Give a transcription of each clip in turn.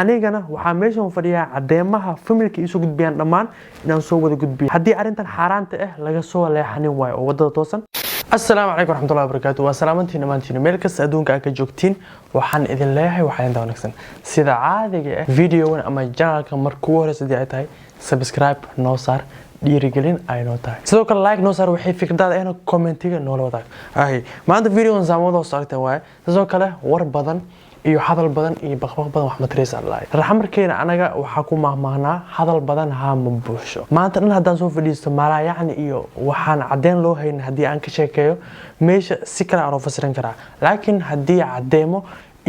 anigana waxaa meeshan fadhiyaa cadeemaha familka isu gudbiyaan dhammaan inaan soo wada gudbiyo haddii arintan xaaraanta ah laga soo leexanin waayo oo wadada toosan. السلام عليكم ورحمة الله وبركاته وسلامتي نمانتي ميلكس أدونك أكجوكتين وحن إذن الله وحين دونكسن سيدا عادي فيديو أما جانالك مركوه رسدي عيتاي سبسكرايب نوصار dhiirigelin ay noo tahay sidoo kale like noo saar waxay fikradaada ayna commentiga noo wadaag maanta video zaamado saartay waay sidoo kale war badan iyo hadal badan iyo baqbaq badan wax matriisa laay raxmarkeena anaga waxa ku maahmaanaa hadal badan ha ma buuxsho maanta in hadaan soo fadhiisto mala yaani iyo waxaan cadeen loo hayn hadii aan ka sheekeeyo meesha si kala aan fasirin karaa laakiin hadii cadeemo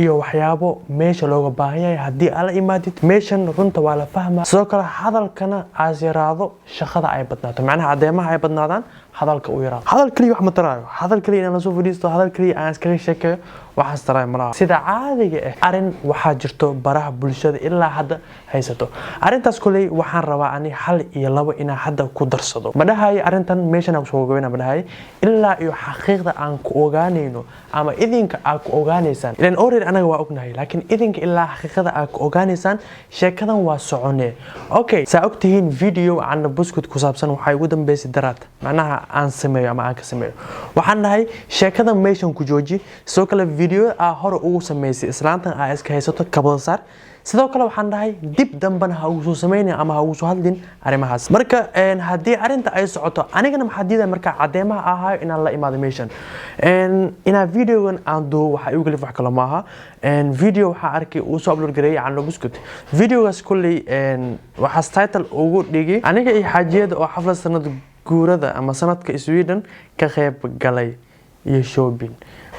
iyo waxyaabo meesha looga baahan yahay hadii ala imaadid meeshan runta waa la fahmaa sidoo kale hadalkana aasiraado shaqada ay badnaato macnaha cadeemaha ay badnaadaan hadalka u yaraado hadal kaliya wax ma taraayo hadal kaliya inaan soo fadhiisto hadal kaliya aan iskaga sheekeeyo waxaas taraay malaha sida caadiga ah arin waxa jirto baraha bulshada ilaa hadda haysato arintaas kulay waxaan rabaa ani hal iyo labo inaan hadda ku darsado madahay arintan meeshan aan soo goobina madahay ilaa iyo xaqiiqda aan ku ogaanayno ama idinka aad ku ogaanaysaan ilaan oreer anaga waa ognahay laakiin idinka ilaa xaqiiqada aad ku ogaanaysaan sheekadan waa soconee okay saa ogtihiin video aan buskut ku saabsan waxa ugu dambeysay daraad macnaha aan sameeyo ama aan ka sameeyo waxaan nahay sheekadan meeshan ku jooji soo kale video hore ugu sameysay islaantan ay iska haysato kabada saar sidoo kale waxaan dhahay dib damban ha ugu soo sameeyay ama ha ugu soo hadlin arimahaas marka hadii arinta ay socoto anigana maxaa diiday marka cadeemaha ahaayo inaan la imaado meeshan ina videogan aan doo waxa igu galif wax kale ma aha video waxa arkay uu soo upload gareeyay aan buskut videogaas kulli waxa title ugu dhigay aniga iyo xaajiyada oo xaflad sanad guurada ama sanadka Sweden ka qayb galay iyo shopping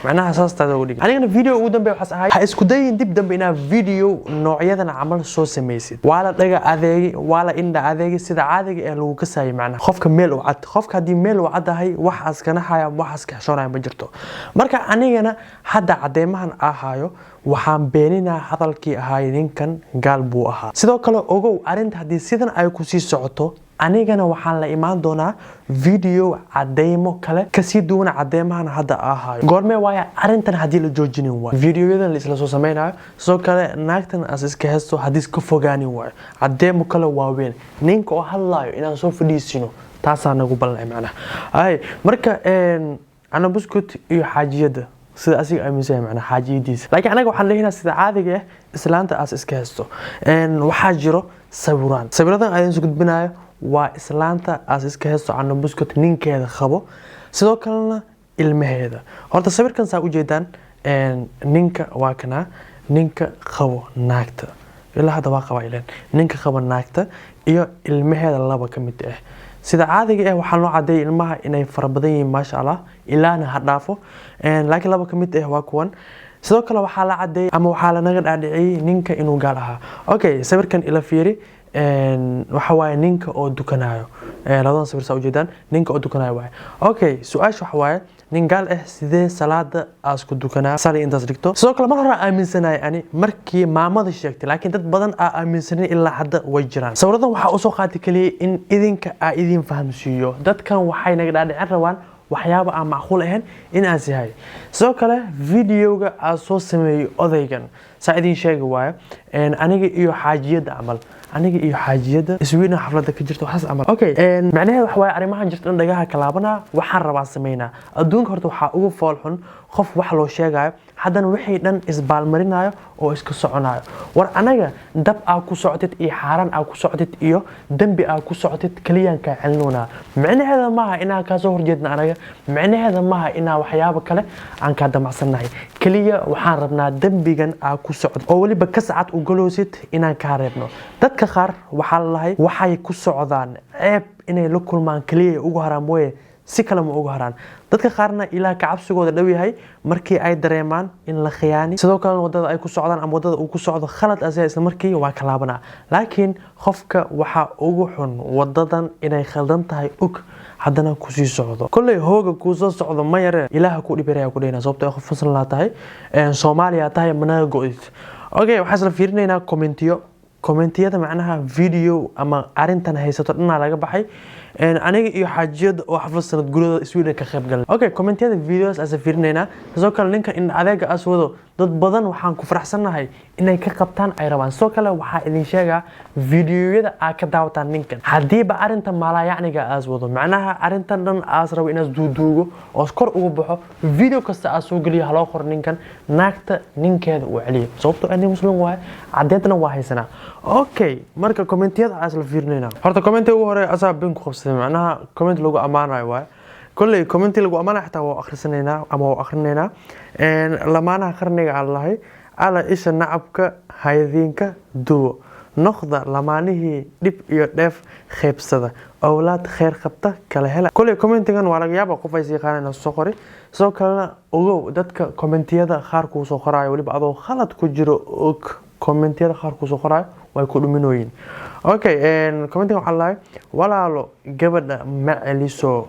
macnaha asaastada ugu dhigay anigana video ugu dambeeyay waxa ahay ha isku dayin dib dambe ina video noocyadan amal soo sameeysid wala dhaga adeegi wala indha adeegi sida caadiga ee lagu kasay macnaha qofka meel u cad qofka hadii meel u cadahay waxaas kana haya waxaas ka xishoonay ma jirto marka anigana hadda cadeemahan ahaayo waxaan beeninaa hadalkii ahaay ninkan gaal buu ahaa sidoo kale ogow arinta hadii sidan ay ku sii socoto anigana waxaan la imaan doonaa video cadeemo kale kasii duwan cadeemahan hadda ahaayo goorme waaya arintan hadii la joojinin waa videoyadan la isla soo sameeynayo soo kale naagtan as iska heesto hadii iska fogaanin waa cadeemo kale waaweyn ninka oo hadlaayo inaan soo fadhiisino taas aan nagu balnay macnaha marka ana buskut iyo xaajiyada sida asiga aaminsan macnaha xaajiyadiisa laakiin anaga waxaan leeyahay sida caadiga ah islaanta as iska heesto waxa jiro sawiradan ayaan soo gudbinayo waa islaanta as iska heesto aan buskut ninkeeda qabo sidoo kalena ilmaheeda horta sawirkan saa u jeedaan ninka waa kana ninka qabo naagta ilaa hadda waa qaba ileen ninka qabo naagta iyo ilmaheeda laba ka mid ah sida caadiga ah waxaan loo cadeeyay ilmaha inay farabadan yihiin maasha Allah ilaana ha dhaafo laakiin laba ka mid ah waa kuwan sidoo kale waxa la cadeeyay ama waxa la naga dhaadhiciyay ninka inuu gaal ahaa okay sawirkan ila fiiri waxa waaye ninka oo dukanayo labadan sawir saa u jeedaan ninka oo dukanayo waaye okay su'aasha waxa waaye nin gaal ah sidee salaada aas ku dukanaa sali intaas dhigto sidoo kale mar hore aaminsanay ani markii maamada sheegtay laakiin dad badan aaminsanay ilaa hadda way jiraan sawiradan waxa uu soo qaatay kaliya in idinka idin fahamsiiyo dadkan waxay naga dhaadhicin rabaan waxyaabo aan macquul ahayn in aan sihay sidoo kale videoga aan soo sameeyay odaygan saadin sheegay waaye aniga iyo xaajiyada amal aniga iyo xaajiyada iswiina xaflada ka jirto waxaas amal okay macnaheedu waxa waaye arimahan jirto in dhagaha kalaabana waxaan rabaa sameeyna adduunka horta waxa ugu foolxun qof wax loo sheegayo haddana wixii dhan isbaalmarinayo oo iska soconayo war anaga dab aa ku socotid iyo xaaran aa ku socotid iyo dambi aa ku socotid kaliyan ka celinuna macnaheedu maaha inaan ka soo horjeedna anaga macnaheedu maaha inaan waxyaabo kale aan ka damacsanahay kaliya waxaan rabnaa dambigan aa ku socod oo waliba ka sacad u galoosid inaan ka reebno dadka qaar waxa la lahay waxay ku socdaan ceeb inay la kulmaan kaliya ugu haraan way si kala ma ugu haraan dadka qaarna ilaa ka cabsigooda dhow yahay markii ay dareemaan in la khiyaani sidoo kale wadada ay ku socdaan ama wadada uu ku socdo khalad asay isla markii waa kalaabana laakiin qofka waxa ugu xun wadadan inay khaldan tahay og haddana ku sii socdo kulay hooga ku soo socdo ma yare ilaaha ku dhibeeyaa ku dheena sababtoo qof fasan la tahay Soomaaliya tahay managa go'id okay waxa isla fiirinaynaa commentiyada macnaha video ama arintan haysato dhanaa laga baxay aniga iyo xaajiyada oo xaflad sanad gurada Sweden ka qayb galay. Okay, comment-yada videos as fiirnayna sidoo kale ninka in adeega as wado dad badan waxaan ku faraxsanahay inay ka qabtaan ay rabaan. Sidoo kale waxa idin sheegaa videoyada aad ka daawataan ninkan hadiiba arinta mala yacniga as wado macnaha arintan dhan as rabo inaad duuduugo oo kor ugu baxo video kasta as soo galiyo haloo qor ninkan naagta ninkeeda uu celiyo sababtoo ah muslim waay cadeedna waa haysanaa. Okay, marka comment-yada as la fiirnayna horta comment ugu hore asaab bin ku qabsaday macnaha comment lagu amaanayo waay كل كومنتي اللي قامنا حتى هو آخرسنينا أما هو آخرنينا لما خرنيج الله على إيش النعبك هايذينك دو نخضع لما نهي دب يدف خيب صدا أولاد خير خبطة كله هلا كل كومنتي كان ولا جاب قفاي سيخانة الصخري سو كلا أوه دتك كومنتي هذا خاركو صخراي ولي بعضه خلط كجرو كومنتي هذا خاركو صخراي ويكونوا منوين. أوكي كومنتي الله ولا له جبنا معليسو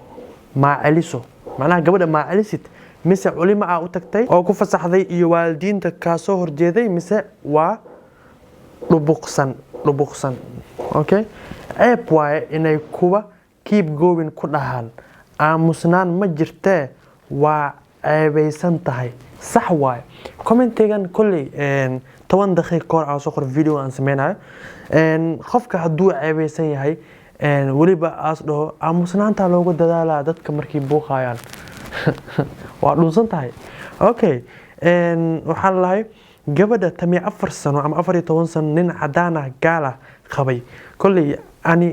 ما عليسو معناها قبل ما عليست مسا علماء وتكتي أو كوفا صحذي يوالدين تكاسو هرجيذي مسا و لبوقسن أوكي عيب واي إنه كوبا keep going كلهان مسنان مجرته وعيبيسان تهي صح واي كومنتيغان كلي 10 دقيقة كور على صخر فيديو أن سميناه خفك هدو عيبيسان يهي weliba aas dhaho aamusnaanta loogu dadaalaa dadka markii buuqayaan waa dhunsan tahay. Okay, waxaan lahay gabadha 14 sano ama 14 sano nin cadaan ah gaal ah qabay kulli ani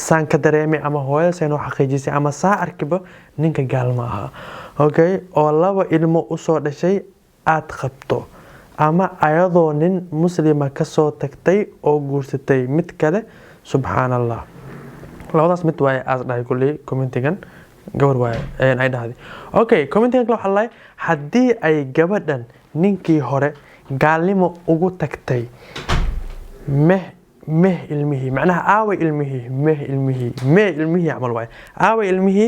saan ka dareemay ama hooyadeen oo xaqiijisay ama saa arkiba ninka gaal ma aha. Okay, oo laba ilmo u soo dhashay aad qabto ama ayadoo nin muslima ka soo tagtay oo guursatay mid kale subhanallah labadaas mid way as dhahay kulli commentigan gabar way ay dhahday. Okay, commentigan waxa la hadii ay gabadhan ninkii hore gaalnimo ugu tagtay meh ilmihi macnaha aaway ilmihi amal way aaway ilmihi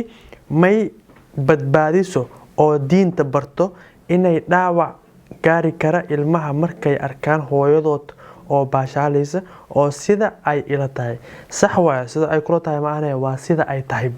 may badbaadiso oo diinta barto inay dhaawac gaari kara ilmaha markay arkaan hooyadood oo baashaalaysa oo sida ay ila tahay sax waa sida ay kula tahay maana waa sida ay tahay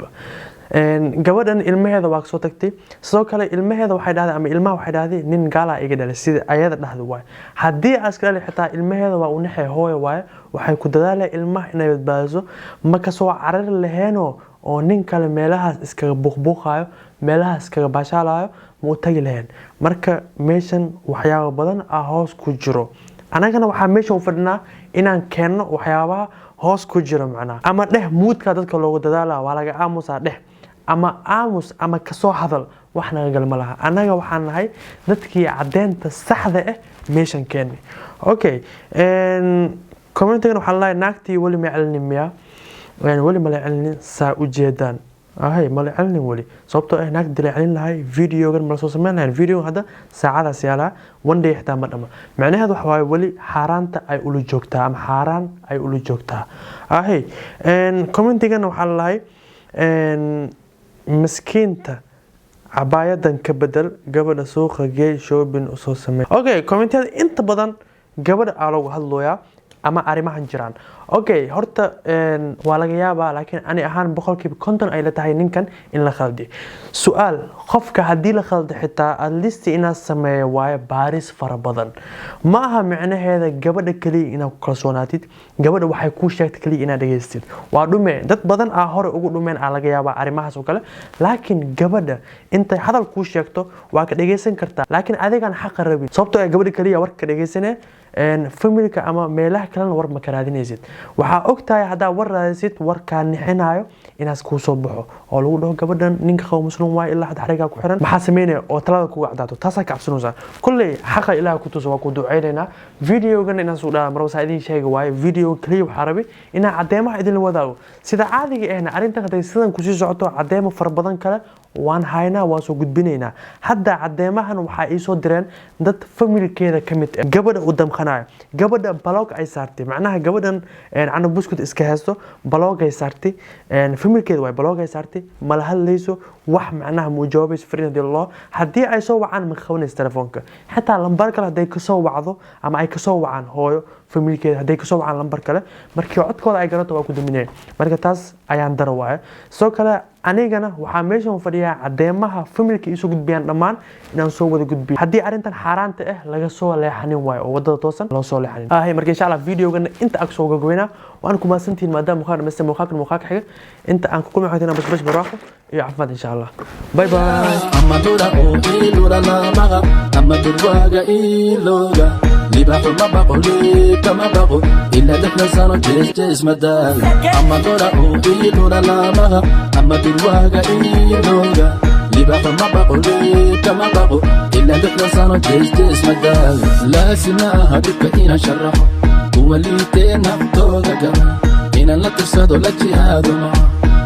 gabadhan ilmaheeda waa soo tagtay sidoo kale ilmaheeda waxay dhahday ama ilmaha waxay dhahday nin gaala iga dhalay sida ayada dhahday waay hadii askari xitaa ilmaheeda waa u naxay hooyo waay waxay ku dadaalay ilmaha inay badbaadiso ma ka soo carar laheeno oo nin kale meelahaas iskaga buuqbuuqayo meelahaas iskaga baashaalayo ma u tagi laheen marka meeshan waxyaabo badan ah hoos ku jiro anagana waxa meesha u fadhinaa inaan keenno waxyaabaha hoos ku jira macnaha ama dheh moodka dadka loogu dadaala waa laga aamusaa dheh ama aamus ama ka soo hadal wax naga galma laha anaga waxaan nahay dadkii cadeynta saxda ah meeshan keenay. Okay, commentigan waxa la naagtii wali ma celinin miya wali ma celinin saa u jeedaan ahay ma celinin wali sababtoo ah naag dileecin lahay videogan ma soo sameeyaan video hada saacada siyaala one day xitaa ma dhama macnaheedu waxa way wali xaraanta ay ulu joogtaa ama xaraan ay ulu joogtaa ahay commentigan waxa la miskiinta cabayadan ka bedel gabadha suuqa gay shopping u soo sameey. Okay, comment-yada inta badan gabadha aa lagu hadlooyaa ama arimahan jiraan. Okay, horta waa laga yaabaa laakiin ani ahaan boqolkiiba 50 ay la tahay ninkan in la khaldi. Su'aal qofka hadii la khaldo xitaa at least ina sameeyo waay baaris fara badan ma aha macnaheeda gabadha kaliya ina ku kalsoonaatid gabadha waxay ku sheegtay kaliya ina dhageystid waa dhume dad badan ah hore ugu dhumeen aa laga yaabaa arimahaas oo kale laakiin gabadha intay hadal ku sheegto waa ka dhageysan kartaa laakiin adigan xaq rabin sababtoo ay gabadha kaliya war ka dhageysanay familka ama meelaha kale war ma karaadinaysid waxa ogtahay hadaa war raadsid warka nixinayo inaas ku soo baxo oo lagu dhaho gabadhan ninka qow muslim waa ilaa had xariga ku xiran maxaa sameynay oo talada ku wacdaato taasa ka cabsanaysa kulli xaqa ilaaha ku tuso waa ku duceynayna videogan inaan soo dhaaf marwasa idin sheegay waay video kaliya waxa rabi ina cadeemaha idin wadaago sida caadiga ahna arintan haday sidan ku sii socoto cadeemo far badan kale waan haynaa waa soo gudbinaynaa hadda cadeemahan waxa ay soo direen dad familkeeda kamid gabadha u dam muuqanayo gabadha baloog ay saartay macnaha gabadhan aan buskut iska haysto baloog ay saartay familkeeda way baloog ay saartay mala hadlayso wax macnaha muu jawaabayso fariinta loo hadii ay soo wacaan ma qabanayso telefoonka xataa lambar kale haday ka soo wacdo ama ay ka soo wacaan hooyo familkeeda haday ka soo wacaan lambar kale markii codkooda ay garato waa ku damineen marka taas ayaan darawaa soo kale anigana waxaa meeshan fadhiyaa cadeemaha familka isu gudbiyaan dhamaan inaan soo wada gudbiyo hadii arintan xaraanta ah laga soo leexanin waayo oo wadada toosan loo soo leexanin marka insha Allah videogan inta ag soo gogweyna waan ku maasantiin maadaama muqaar mise muuqaalka xiga inta aan ku kulmi xogtayna bas barwaaqo iyo caafimaad insha Allah bye bye amadura oo ilura la maga amadurwaga iloga libaxu ma baqoli kama baqo illa dadna sano jees madal amadura oo ilura la maga amadurwaga iloga libaxu ma baqoli kama baqo illa dadna sano jees madal laasina hadika ina sharaxo وليتنا توغا إن لا ترسد ولا جهاد ما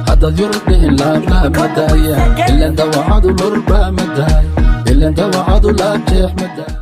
هذا الجرد لا مدايا إلا أنت وعد الغربة مدايا إلا أنت وعد لا جيح مدايا